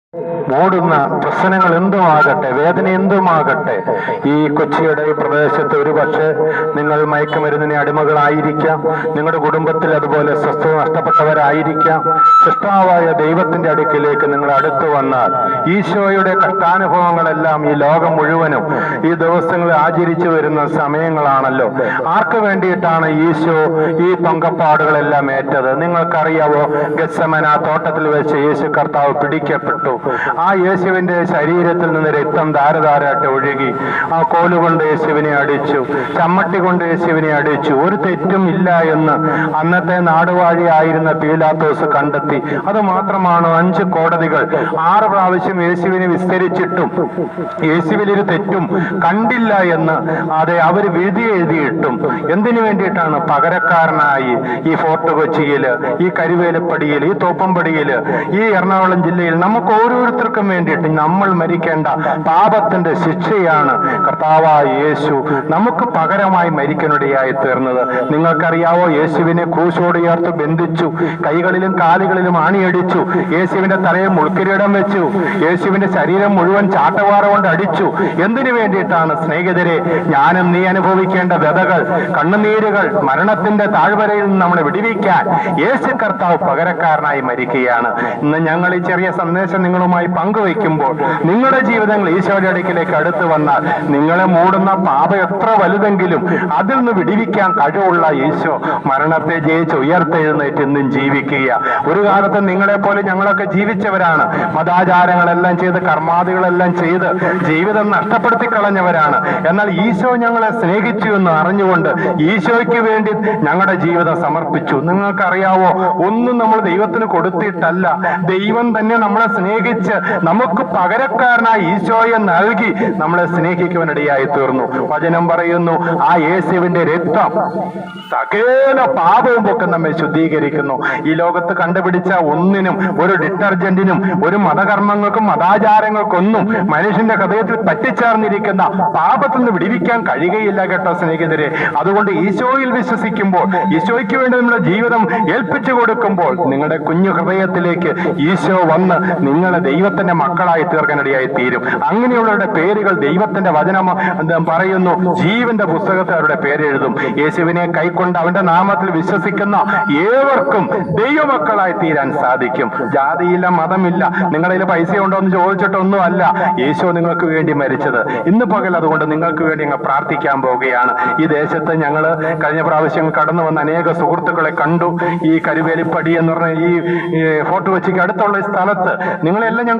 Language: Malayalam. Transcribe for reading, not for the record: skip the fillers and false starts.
ഓടുന്ന പ്രശ്നങ്ങൾ എന്തുമാകട്ടെ, വേദന എന്തുമാകട്ടെ, ഈ കൊച്ചിയുടെ പ്രദേശത്ത് ഒരു പക്ഷേ നിങ്ങൾ മയക്കുമരുന്നിന് അടിമകളായിരിക്കാം, നിങ്ങളുടെ കുടുംബത്തിൽ അതുപോലെ സ്വസ്ഥത നഷ്ടപ്പെട്ടവരായിരിക്കാം. സൃഷ്ടാവായ ദൈവത്തിന്റെ അടുക്കിലേക്ക് നിങ്ങൾ അടുത്തു വന്നാൽ ഈശോയുടെ കഷ്ടാനുഭവങ്ങളെല്ലാം ഈ ലോകം മുഴുവനും ഈ ദിവസങ്ങളിൽ ആചരിച്ചു വരുന്ന സമയങ്ങളാണല്ലോ. ആർക്ക് വേണ്ടിയിട്ടാണ് ഈശോ ഈ പങ്കപ്പാടുകളെല്ലാം ഏറ്റത്? നിങ്ങൾക്കറിയാവോ, ഗെത്സമന തോട്ടത്തിൽ വെച്ച് യേശു കർത്താവ് പിടിക്കപ്പെട്ടു. ആ യേശുവിന്റെ ശരീരത്തിൽ നിന്ന് രക്തം ധാരധാരായിട്ട് ഒഴുകി. ആ കോലുകൊണ്ട് യേശുവിനെ അടിച്ചു, ചമ്മട്ടി കൊണ്ട് യേശുവിനെ അടിച്ചു. ഒരു തെറ്റും ഇല്ല എന്ന് അന്നത്തെ നാടുവാഴിയായിരുന്ന പീലാത്തോസ് കണ്ടെത്തി. അത് മാത്രമാണ് 5 കോടതികൾ 6 പ്രാവശ്യം യേശുവിനെ വിസ്തരിച്ചിട്ടും യേശുവിലൊരു തെറ്റും കണ്ടില്ല എന്ന് അവര് വിധി എഴുതിയിട്ടും എന്തിനു വേണ്ടിയിട്ടാണ്? പകരക്കാരനായി ഈ ഫോർട്ട് കൊച്ചിയില്, ഈ കരുവേലപ്പടിയിൽ, ഈ തോപ്പമ്പടിയില്, ഈ എറണാകുളം ജില്ലയിൽ നമുക്ക് ഓരോരുത്തർക്കും വേണ്ടിയിട്ട് നമ്മൾ മരിക്കേണ്ട പാപത്തിന്റെ ശിക്ഷയാണ് കർത്താവായ യേശു നമുക്ക് പകരമായി മരിക്കാനിടയായി തീർന്നത്. നിങ്ങൾക്കറിയാവോ, യേശുവിനെ ക്രൂശോട് ചേർത്ത് ബന്ധിച്ചു, കൈകളിലും കാലുകളിലും ആണിയടിച്ചു, യേശുവിന്റെ തലയിൽ മുൾക്കിരീടം വെച്ചു, യേശുവിന്റെ ശരീരം മുഴുവൻ ചാട്ടവാറ കൊണ്ട് അടിച്ചു. എന്തിനു വേണ്ടിയിട്ടാണ് സ്നേഹിതരെ? ഞാനും നീ അനുഭവിക്കേണ്ട വ്യതകൾ, കണ്ണുനീരുകൾ, മരണത്തിന്റെ താഴ്വരയിൽ നിന്ന് നമ്മളെ വിടുവിക്കാൻ യേശു കർത്താവ് പകരക്കാരനായി മരിക്കുകയാണ്. ഇന്ന് ഞങ്ങൾ ഈ ചെറിയ സന്ദേശം നിങ്ങളുമായി പങ്കുവയ്ക്കുമ്പോൾ നിങ്ങളുടെ ജീവിതങ്ങൾ ഈശോയുടെ അടുക്കിലേക്ക് അടുത്ത് വന്നാൽ നിങ്ങളെ മൂടുന്ന പാപം എത്ര വലുതെങ്കിലും അതിൽ നിന്ന് വിടിവിക്കാൻ കഴിവുള്ള ഈശോ മരണത്തെ ജയിച്ച് ഉയർത്തെഴുന്നേറ്റ് ഇന്നും ജീവിക്കുക. ഒരു കാലത്ത് നിങ്ങളെ പോലെ ഞങ്ങളൊക്കെ ജീവിച്ചവരാണ്. മതാചാരങ്ങളെല്ലാം ചെയ്ത്, കർമാദികളെല്ലാം ചെയ്ത് ജീവിതം നഷ്ടപ്പെടുത്തി കളഞ്ഞവരാണ്. എന്നാൽ ഈശോ ഞങ്ങളെ സ്നേഹിച്ചു എന്ന് അറിഞ്ഞുകൊണ്ട് ഈശോയ്ക്ക് വേണ്ടി ഞങ്ങളുടെ ജീവിതം സമർപ്പിച്ചു. നിങ്ങൾക്കറിയാവോ, ഒന്നും നമ്മൾ ദൈവത്തിന് കൊടുത്തിട്ടല്ല, ദൈവം തന്നെ നമ്മളെ സ്നേഹിച്ച് നമുക്ക് പകരക്കാരനായി ഈശോയെ നൽകി നമ്മളെ സ്നേഹിക്കുവാനിടയായി തീർന്നു. വചനം പറയുന്നു, ആ യേശുവിന്റെ രക്തം സകല പാപവും ഒക്കെ നമ്മെ ശുദ്ധീകരിക്കുന്നു. ഈ ലോകത്ത് കണ്ടുപിടിച്ച ഒന്നിനും, ഒരു ഡിറ്റർജന്റിനും, ഒരു മതകർമ്മങ്ങൾക്കും മതാചാരങ്ങൾക്കൊന്നും മനുഷ്യന്റെ ഹൃദയത്തിൽ പറ്റിച്ചേർന്നിരിക്കുന്ന പാപത്തിൽ നിന്ന് വിടിവിക്കാൻ കഴിയുകയില്ല കേട്ടോ സ്നേഹിതരെ. അതുകൊണ്ട് ഈശോയിൽ വിശ്വസിക്കുമ്പോൾ, ഈശോയ്ക്ക് വേണ്ടി നമ്മുടെ ജീവിതം ഏൽപ്പിച്ചു കൊടുക്കുമ്പോൾ നിങ്ങളുടെ കുഞ്ഞു ഹൃദയത്തിലേക്ക് ഈശോ വന്ന് നിങ്ങളെ ദൈവത്തിന്റെ മക്കളായി തീർക്കാനിടയായി തീരും. അങ്ങനെയുള്ളവരുടെ പേരുകൾ ദൈവത്തിന്റെ വചനം പറയുന്നു, ജീവന്റെ പുസ്തകത്തിൽ അവരുടെ പേരെഴുതും. യേശുവിനെ കൈക്കൊണ്ട് അവന്റെ നാമത്തിൽ വിശ്വസിക്കുന്ന ഏവർക്കും ദൈവമക്കളായി തീരാൻ സാധിക്കും. ജാതിയില്ല, മതമില്ല, നിങ്ങളുടെ കയ്യിൽ പൈസ ഉണ്ടോ എന്ന് ചോദിച്ചിട്ടൊന്നും അല്ല യേശോ നിങ്ങൾക്ക് വേണ്ടി മരിച്ചത്. ഇന്ന് പകൽ അതുകൊണ്ട് നിങ്ങൾക്ക് വേണ്ടി ഞങ്ങൾ പ്രാർത്ഥിക്കാൻ പോവുകയാണ്. ഈ ദേശത്ത് ഞങ്ങൾ കഴിഞ്ഞ പ്രാവശ്യം കടന്നു വന്ന അനേക സുഹൃത്തുക്കളെ കണ്ടു. ഈ കരുവേലിപ്പടി എന്ന് പറഞ്ഞ ഈ ഫോർട്ട് കൊച്ചിക്ക് അടുത്തുള്ള സ്ഥലത്ത് നിങ്ങളെല്ലാം ഞങ്ങൾ